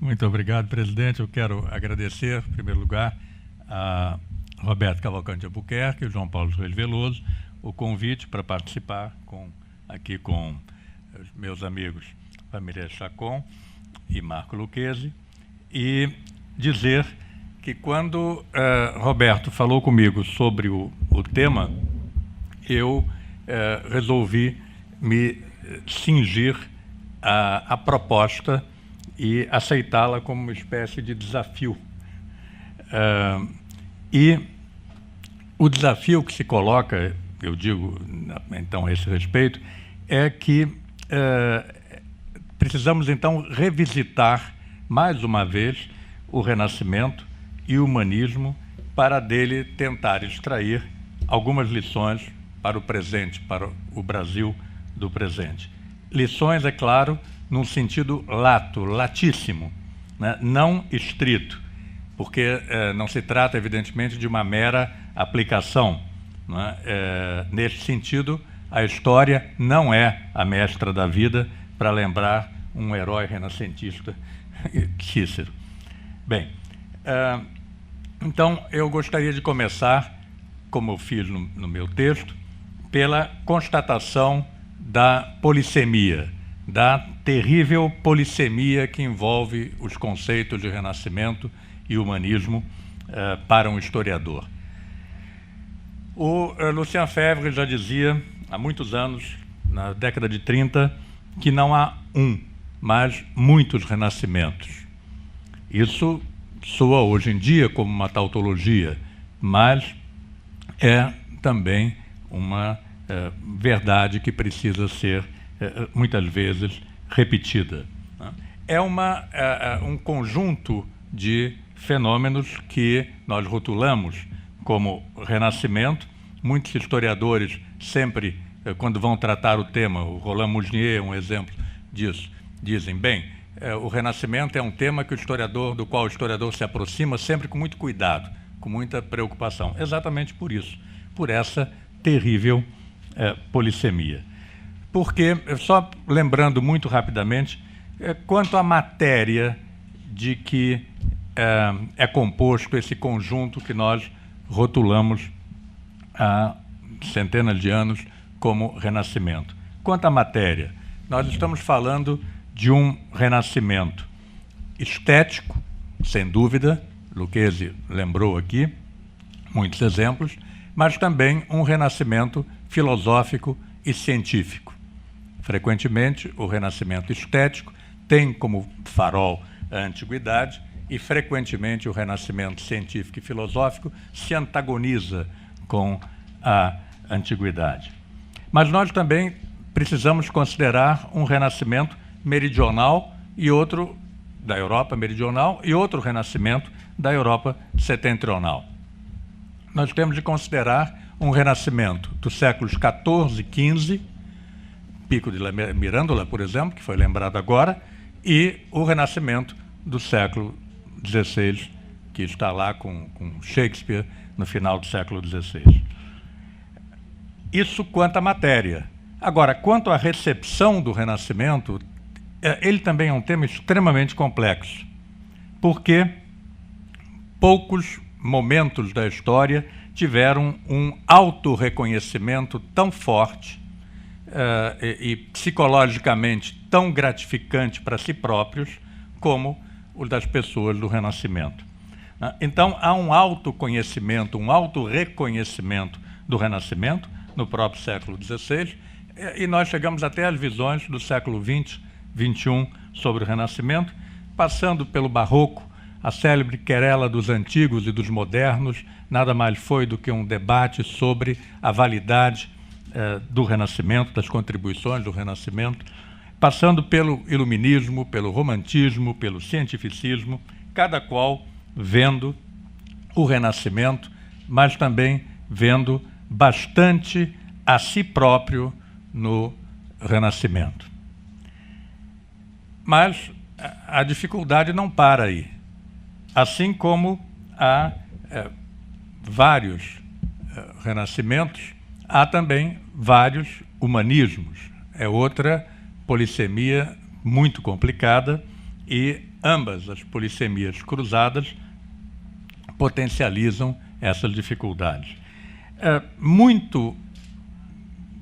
Muito obrigado, presidente. Eu quero agradecer, em primeiro lugar, a Roberto Cavalcante Albuquerque e João Paulo Joelho Veloso o convite para participar aqui com os meus amigos Família Chacon e Marco Lucchesi, e dizer que quando Roberto falou comigo sobre o tema, eu resolvi me cingir à proposta e aceitá-la como uma espécie de desafio. E o desafio que se coloca, eu digo então a esse respeito, é que precisamos então revisitar mais uma vez o Renascimento e o humanismo para dele tentar extrair algumas lições para o presente, para o Brasil do presente. Lições, é claro, num sentido latíssimo, né? Não estrito, porque não se trata, evidentemente, de uma mera aplicação, né? Nesse sentido, a história não é a mestra da vida para lembrar um herói renascentista, Cícero. Bem, então eu gostaria de começar, como eu fiz no meu texto, pela constatação da polissemia, da terrível polissemia que envolve os conceitos de Renascimento e humanismo para um historiador. O Lucien Febvre já dizia, há muitos anos, na década de 30, que não há um, mas muitos renascimentos. Isso soa hoje em dia como uma tautologia, mas é também uma verdade que precisa ser, muitas vezes, repetida. É um conjunto de fenômenos que nós rotulamos como Renascimento. Muitos historiadores sempre, quando vão tratar o tema, o Roland Mounier é um exemplo disso, dizem, bem, o Renascimento é um tema do qual o historiador se aproxima sempre com muito cuidado, com muita preocupação. Exatamente por isso, por essa terrível polissemia. Porque, só lembrando muito rapidamente, quanto à matéria de que é composto esse conjunto que nós rotulamos há centenas de anos como Renascimento. Quanto à matéria, nós estamos falando de um Renascimento estético, sem dúvida, Lucchesi lembrou aqui muitos exemplos, mas também um Renascimento filosófico e científico. Frequentemente, o Renascimento estético tem como farol a antiguidade e, frequentemente, o Renascimento científico e filosófico se antagoniza com a antiguidade. Mas nós também precisamos considerar um Renascimento meridional e outro da Europa meridional e outro Renascimento da Europa setentrional. Nós temos de considerar um Renascimento dos séculos XIV e XV, Pico de Mirandola, por exemplo, que foi lembrado agora, e o Renascimento do século XVI, que está lá com Shakespeare no final do século XVI. Isso quanto à matéria. Agora, quanto à recepção do Renascimento, ele também é um tema extremamente complexo, porque poucos momentos da história tiveram um autorreconhecimento tão forte e psicologicamente tão gratificante para si próprios como o das pessoas do Renascimento. Então, há um autoconhecimento, um autorreconhecimento do Renascimento no próprio século XVI, e nós chegamos até às visões do século XX, XXI sobre o Renascimento, passando pelo Barroco. A célebre querela dos antigos e dos modernos nada mais foi do que um debate sobre a validade do Renascimento, das contribuições do Renascimento, passando pelo iluminismo, pelo romantismo, pelo cientificismo, cada qual vendo o Renascimento, mas também vendo bastante a si próprio no Renascimento. Mas a dificuldade não para aí. Assim como há vários renascimentos, há também vários humanismos. É outra polissemia muito complicada e ambas as polissemias cruzadas potencializam essas dificuldades. Muito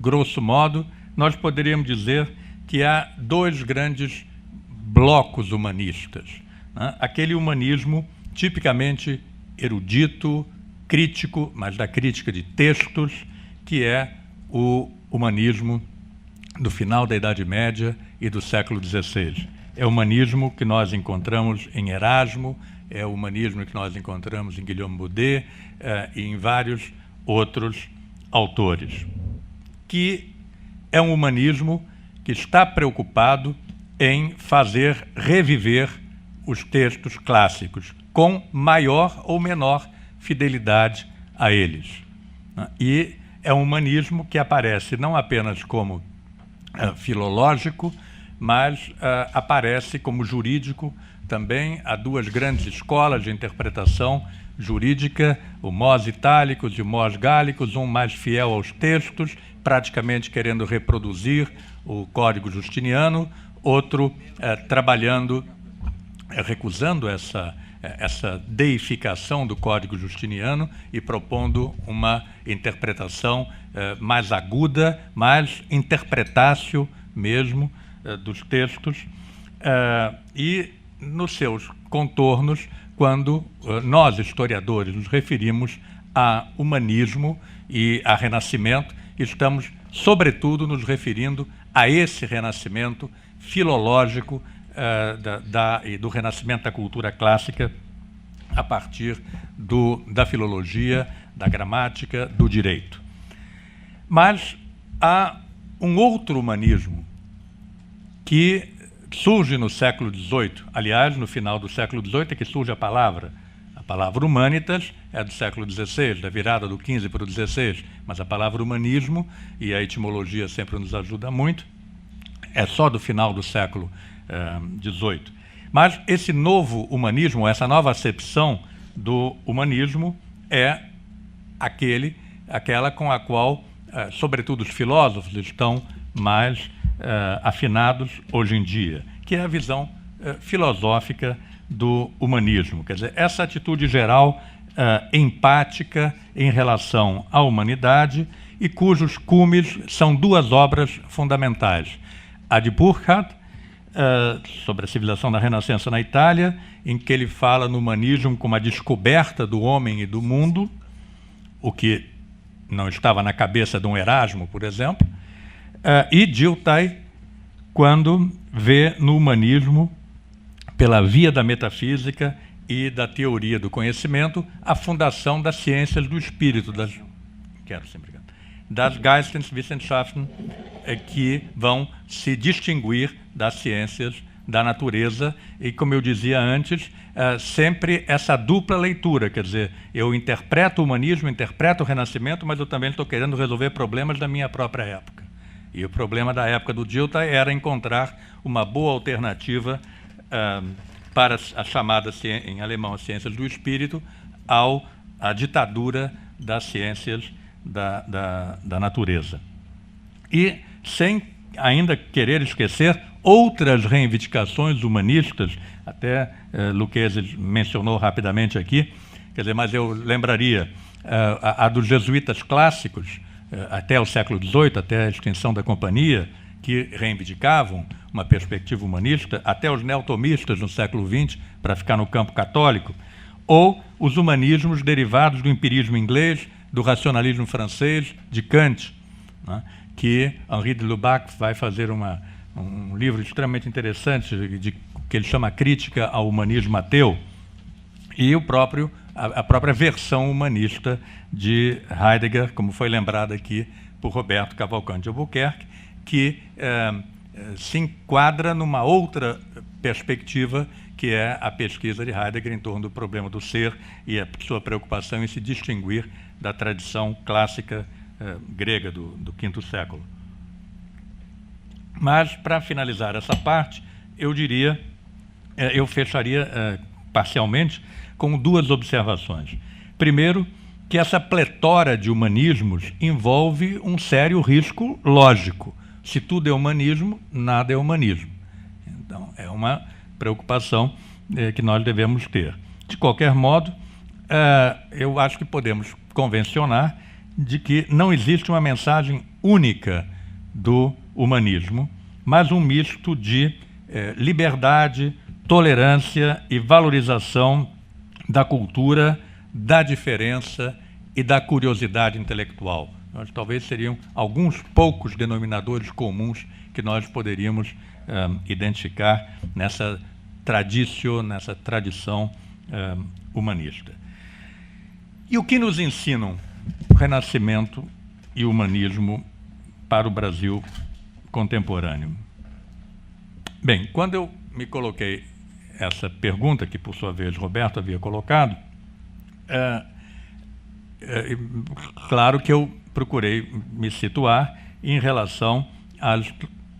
grosso modo, nós poderíamos dizer que há dois grandes blocos humanistas, né? Aquele humanismo tipicamente erudito, crítico, mas da crítica de textos, que é o humanismo do final da Idade Média e do século XVI. É o humanismo que nós encontramos em Erasmo, é o humanismo que nós encontramos em Guillaume Boudet e em vários outros autores, que é um humanismo que está preocupado em fazer reviver os textos clássicos, com maior ou menor fidelidade a eles. E é um humanismo que aparece não apenas como filológico, mas aparece como jurídico também. Há duas grandes escolas de interpretação jurídica, o mos italicus e o mos gallicus, um mais fiel aos textos, praticamente querendo reproduzir o Código Justiniano, outro trabalhando, recusando essa deificação do Código Justiniano e propondo uma interpretação mais aguda, mais interpretácio mesmo dos textos, e nos seus contornos, quando nós, historiadores, nos referimos a humanismo e a renascimento, estamos, sobretudo, nos referindo a esse renascimento filológico e do renascimento da cultura clássica a partir da filologia, da gramática, do direito. Mas há um outro humanismo que surge no século XVIII. Aliás, no final do século XVIII é que surge a palavra. A palavra humanitas é do século XVI, da virada do XV para o XVI, mas a palavra humanismo, e a etimologia sempre nos ajuda muito, é só do final do século XVIII. Mas esse novo humanismo, essa nova acepção do humanismo é aquela com a qual, sobretudo, os filósofos estão mais afinados hoje em dia, que é a visão filosófica do humanismo. Quer dizer, essa atitude geral empática em relação à humanidade e cujos cumes são duas obras fundamentais. A de Burckhardt, sobre a civilização da Renascença na Itália, em que ele fala no humanismo como a descoberta do homem e do mundo, o que não estava na cabeça de um Erasmo, por exemplo, e Dilthey, quando vê no humanismo, pela via da metafísica e da teoria do conhecimento, a fundação das ciências do espírito, das Geisteswissenschaften, que vão se distinguir das ciências da natureza e, como eu dizia antes, sempre essa dupla leitura, quer dizer, eu interpreto o humanismo, interpreto o renascimento, mas eu também estou querendo resolver problemas da minha própria época. E o problema da época do Dilthey era encontrar uma boa alternativa para a chamada, em alemão, as ciências do espírito, à ditadura das ciências da natureza. E sem ainda querer esquecer outras reivindicações humanistas, até Lucchesi mencionou rapidamente aqui, quer dizer, mas eu lembraria a dos jesuítas clássicos, até o século XVIII, até a extinção da companhia, que reivindicavam uma perspectiva humanista, até os neotomistas no século XX, para ficar no campo católico, ou os humanismos derivados do empirismo inglês, do racionalismo francês, de Kant, né, que Henri de Lubac vai fazer um livro extremamente interessante, que ele chama Crítica ao Humanismo Ateu, e a própria versão humanista de Heidegger, como foi lembrado aqui por Roberto Cavalcanti Albuquerque, que se enquadra numa outra perspectiva, que é a pesquisa de Heidegger em torno do problema do ser e a sua preocupação em se distinguir da tradição clássica grega do V século. Mas, para finalizar essa parte, eu fecharia parcialmente com duas observações. Primeiro, que essa pletora de humanismos envolve um sério risco lógico. Se tudo é humanismo, nada é humanismo. Então, é uma preocupação que nós devemos ter. De qualquer modo, eu acho que podemos convencionar de que não existe uma mensagem única do humanismo, mas um misto de liberdade, tolerância e valorização da cultura, da diferença e da curiosidade intelectual. Talvez seriam alguns poucos denominadores comuns que nós poderíamos identificar nessa tradição humanista. E o que nos ensinam o Renascimento e o humanismo para o Brasil contemporâneo? Bem, quando eu me coloquei essa pergunta, que por sua vez Roberto havia colocado, claro que eu procurei me situar em relação às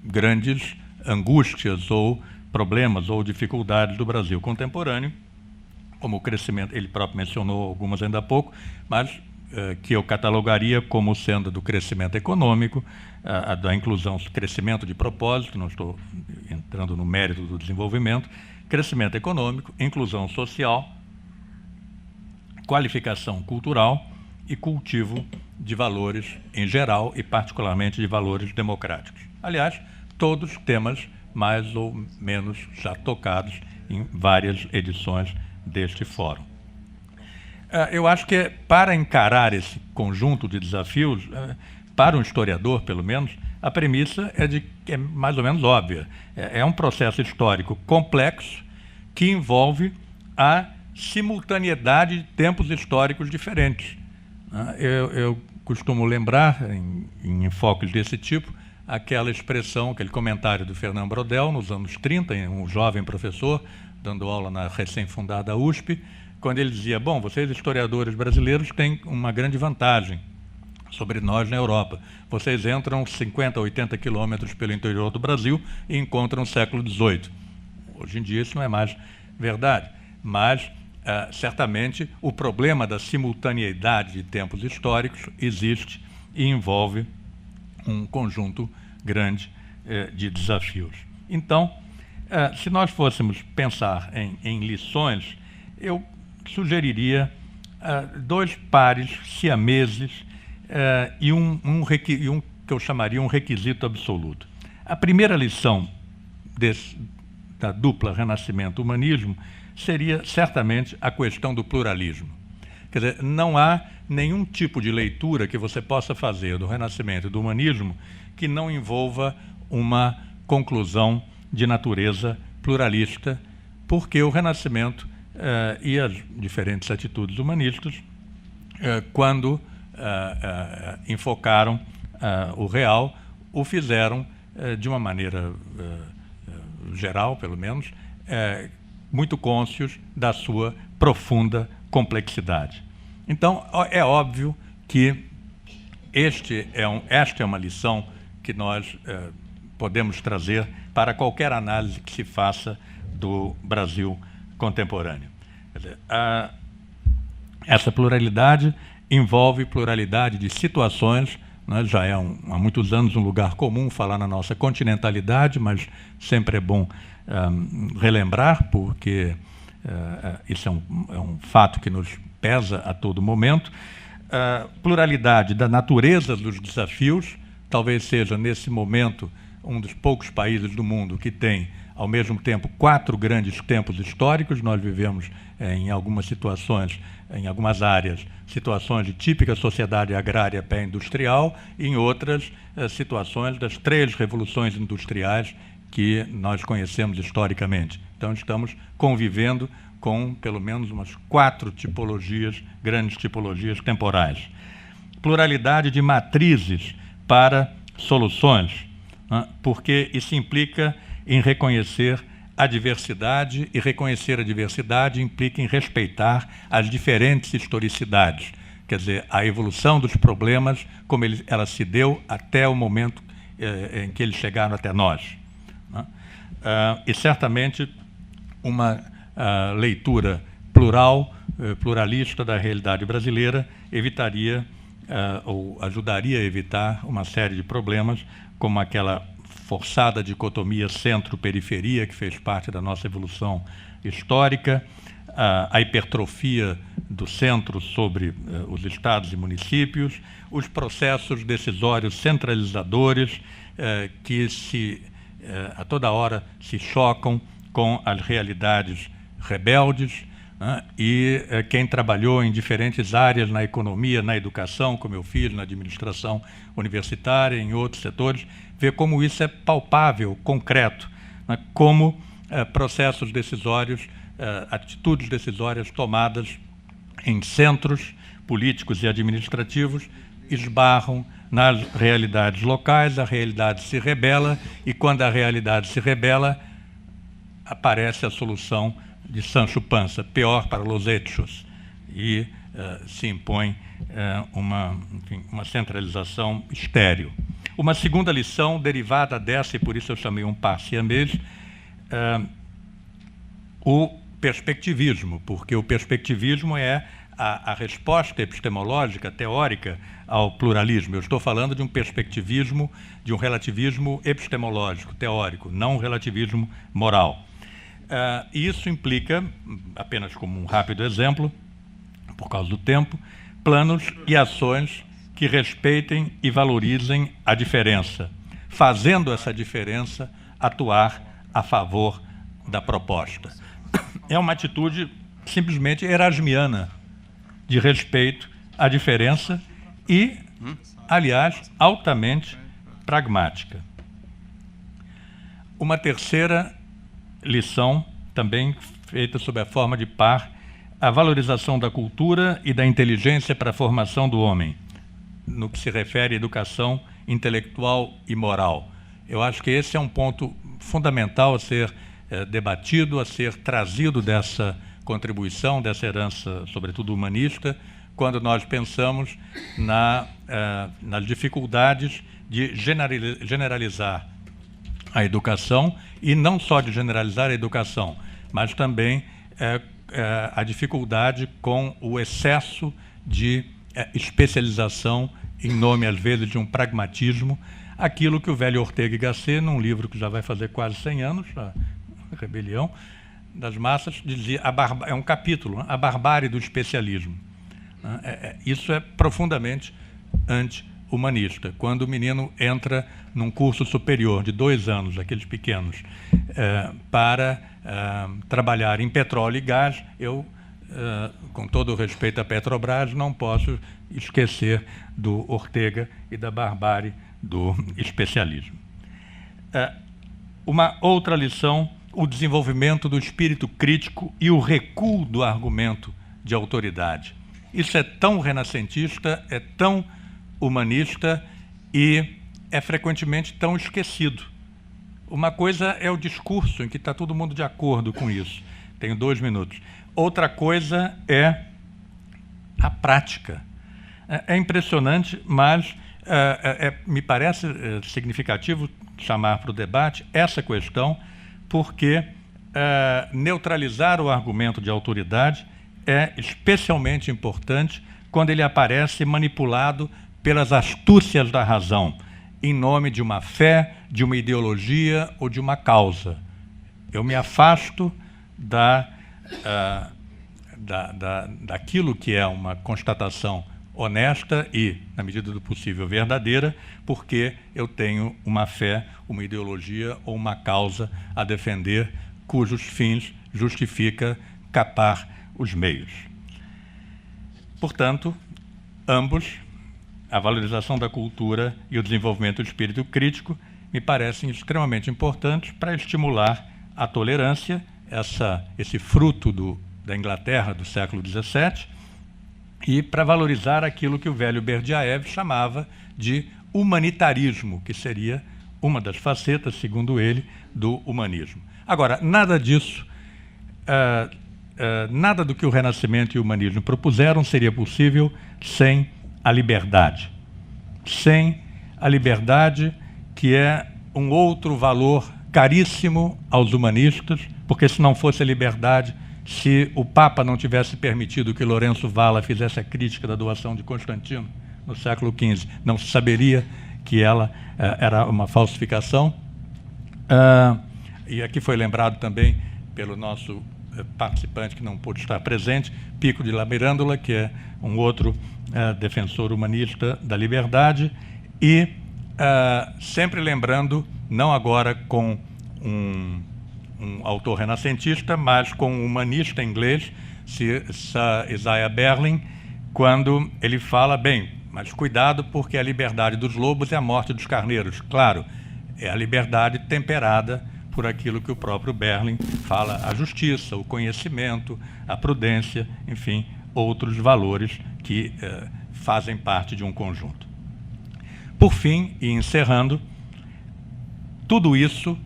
grandes angústias ou problemas ou dificuldades do Brasil contemporâneo, como o crescimento, ele próprio mencionou algumas ainda há pouco, mas que eu catalogaria como sendo do crescimento econômico, da inclusão, crescimento de propósito, não estou entrando no mérito do desenvolvimento, crescimento econômico, inclusão social, qualificação cultural e cultivo de valores em geral e particularmente de valores democráticos. Aliás, todos temas mais ou menos já tocados em várias edições deste fórum. Eu acho que para encarar esse conjunto de desafios, para um historiador, pelo menos, a premissa é mais ou menos óbvia. É um processo histórico complexo que envolve a simultaneidade de tempos históricos diferentes. Eu costumo lembrar, em enfoques desse tipo, aquela expressão, aquele comentário do Fernando Brodel, nos anos 30, um jovem professor, dando aula na recém-fundada USP, quando ele dizia, bom, vocês historiadores brasileiros têm uma grande vantagem sobre nós na Europa. Vocês entram 50, 80 quilômetros pelo interior do Brasil e encontram o século XVIII. Hoje em dia isso não é mais verdade, mas certamente o problema da simultaneidade de tempos históricos existe e envolve um conjunto grande de desafios. Então, se nós fôssemos pensar em lições, eu sugeriria dois pares siameses e um que eu chamaria um requisito absoluto. A primeira lição da dupla Renascimento-Humanismo seria certamente a questão do pluralismo. Quer dizer, não há nenhum tipo de leitura que você possa fazer do Renascimento e do Humanismo que não envolva uma conclusão de natureza pluralista, porque o Renascimento e as diferentes atitudes humanistas, quando enfocaram o real, o fizeram de uma maneira geral, pelo menos, muito cônscios da sua profunda complexidade. Então, é óbvio que esta é uma lição que nós podemos trazer para qualquer análise que se faça do Brasil contemporâneo. Quer dizer, essa pluralidade envolve pluralidade de situações, né? Já é há muitos anos um lugar comum falar na nossa continentalidade, mas sempre é bom relembrar, porque isso é um fato que nos pesa a todo momento. Pluralidade da natureza dos desafios, talvez seja, nesse momento, um dos poucos países do mundo que tem, ao mesmo tempo, 4 grandes tempos históricos. Nós vivemos, em algumas situações, em algumas áreas, situações de típica sociedade agrária pré-industrial, e em outras, situações das 3 revoluções industriais que nós conhecemos historicamente. Então, estamos convivendo com pelo menos umas 4 tipologias, grandes tipologias temporais. Pluralidade de matrizes para soluções, né? Porque isso implica em reconhecer a diversidade, e reconhecer a diversidade implica em respeitar as diferentes historicidades. Quer dizer, a evolução dos problemas, como ela se deu até o momento em que eles chegaram até nós. E certamente uma leitura plural, pluralista da realidade brasileira evitaria ou ajudaria a evitar uma série de problemas, como aquela forçada dicotomia centro-periferia, que fez parte da nossa evolução histórica, a hipertrofia do centro sobre os estados e municípios, os processos decisórios centralizadores que a toda hora se chocam com as realidades rebeldes, né? E quem trabalhou em diferentes áreas, na economia, na educação, como eu fiz, na administração universitária, em outros setores, vê como isso é palpável, concreto, né? Como processos decisórios, atitudes decisórias tomadas em centros políticos e administrativos esbarram nas realidades locais, a realidade se rebela, e quando a realidade se rebela, aparece a solução de Sancho Panza, pior para los hechos, e se impõe uma centralização estéril. Uma segunda lição derivada dessa, e por isso eu chamei um par siamês, o perspectivismo, porque o perspectivismo é a resposta epistemológica, teórica, ao pluralismo. Eu estou falando de um perspectivismo, de um relativismo epistemológico, teórico, não um relativismo moral. E isso implica, apenas como um rápido exemplo, por causa do tempo, planos e ações que respeitem e valorizem a diferença, fazendo essa diferença atuar a favor da proposta. É uma atitude simplesmente erasmiana, de respeito à diferença e, aliás, altamente pragmática. Uma terceira lição, também feita sob a forma de par, a valorização da cultura e da inteligência para a formação do homem, no que se refere à educação intelectual e moral. Eu acho que esse é um ponto fundamental a ser debatido, a ser trazido dessa contribuição, dessa herança, sobretudo humanista, quando nós pensamos nas dificuldades de generalizar a educação, e não só de generalizar a educação, mas também a dificuldade com o excesso de especialização em nome, às vezes, de um pragmatismo, aquilo que o velho Ortega y Gasset, num livro que já vai fazer quase 100 anos, a Rebelião das Massas, dizia, é um capítulo, né? A barbárie do especialismo. Isso é profundamente anti-humanista. Quando o menino entra num curso superior de 2 anos, aqueles pequenos, para trabalhar em petróleo e gás, eu, com todo o respeito à Petrobras, não posso esquecer do Ortega e da barbárie do especialismo. Uma outra lição, o desenvolvimento do espírito crítico e o recuo do argumento de autoridade. Isso é tão renascentista, é tão humanista e é frequentemente tão esquecido. Uma coisa é o discurso, em que está todo mundo de acordo com isso. Tenho 2 minutos. Outra coisa é a prática. É impressionante, mas me parece significativo chamar para o debate essa questão, porque neutralizar o argumento de autoridade é especialmente importante quando ele aparece manipulado pelas astúcias da razão, em nome de uma fé, de uma ideologia ou de uma causa. Eu me afasto daquilo que é uma constatação honesta e, na medida do possível, verdadeira, porque eu tenho uma fé, uma ideologia ou uma causa a defender, cujos fins justifica capar os meios. Portanto, ambos, a valorização da cultura e o desenvolvimento do espírito crítico, me parecem extremamente importantes para estimular a tolerância, esse fruto da Inglaterra do século XVII, e para valorizar aquilo que o velho Berdyaev chamava de humanitarismo, que seria uma das facetas, segundo ele, do humanismo. Agora, nada disso, nada do que o Renascimento e o humanismo propuseram seria possível sem a liberdade. Sem a liberdade, que é um outro valor caríssimo aos humanistas, porque se não fosse a liberdade, se o Papa não tivesse permitido que Lourenço Valla fizesse a crítica da doação de Constantino no século XV, não se saberia que ela era uma falsificação. E aqui foi lembrado também pelo nosso participante que não pôde estar presente, Pico de la Mirandola, que é um outro defensor humanista da liberdade, e sempre lembrando, não agora com um autor renascentista, mas com um humanista inglês, Sir Isaiah Berlin, quando ele fala, bem, mas cuidado porque a liberdade dos lobos é a morte dos carneiros. Claro, é a liberdade temperada por aquilo que o próprio Berlin fala, a justiça, o conhecimento, a prudência, enfim, outros valores que fazem parte de um conjunto. Por fim, e encerrando, tudo isso,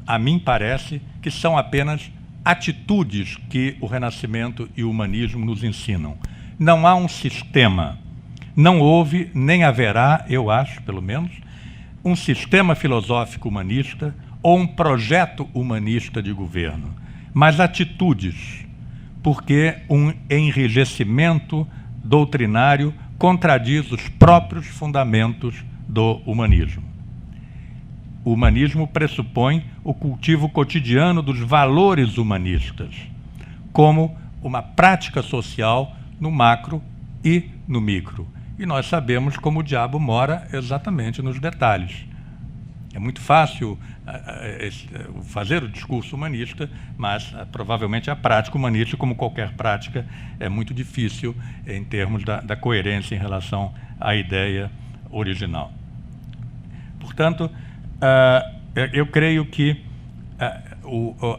a mim parece, que são apenas atitudes que o Renascimento e o humanismo nos ensinam. Não há um sistema, não houve, nem haverá, eu acho, pelo menos, um sistema filosófico humanista ou um projeto humanista de governo, mas atitudes, porque um enrijecimento doutrinário contradiz os próprios fundamentos do humanismo. O humanismo pressupõe o cultivo cotidiano dos valores humanistas, como uma prática social no macro e no micro. E nós sabemos como o diabo mora exatamente nos detalhes. É muito fácil fazer o discurso humanista, mas provavelmente a prática humanista, como qualquer prática, é muito difícil em termos da coerência em relação à ideia original. Portanto, eu creio que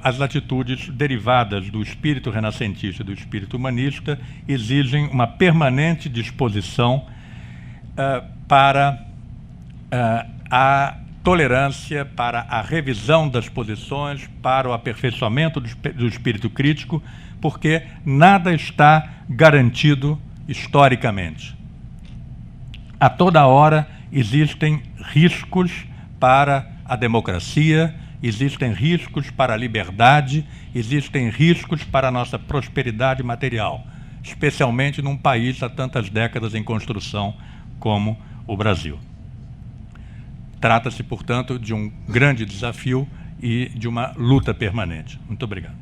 as atitudes derivadas do espírito renascentista e do espírito humanista exigem uma permanente disposição para a tolerância, para a revisão das posições, para o aperfeiçoamento do espírito crítico, porque nada está garantido historicamente. A toda hora existem riscos para a democracia, existem riscos para a liberdade, existem riscos para a nossa prosperidade material, especialmente num país há tantas décadas em construção como o Brasil. Trata-se, portanto, de um grande desafio e de uma luta permanente. Muito obrigado.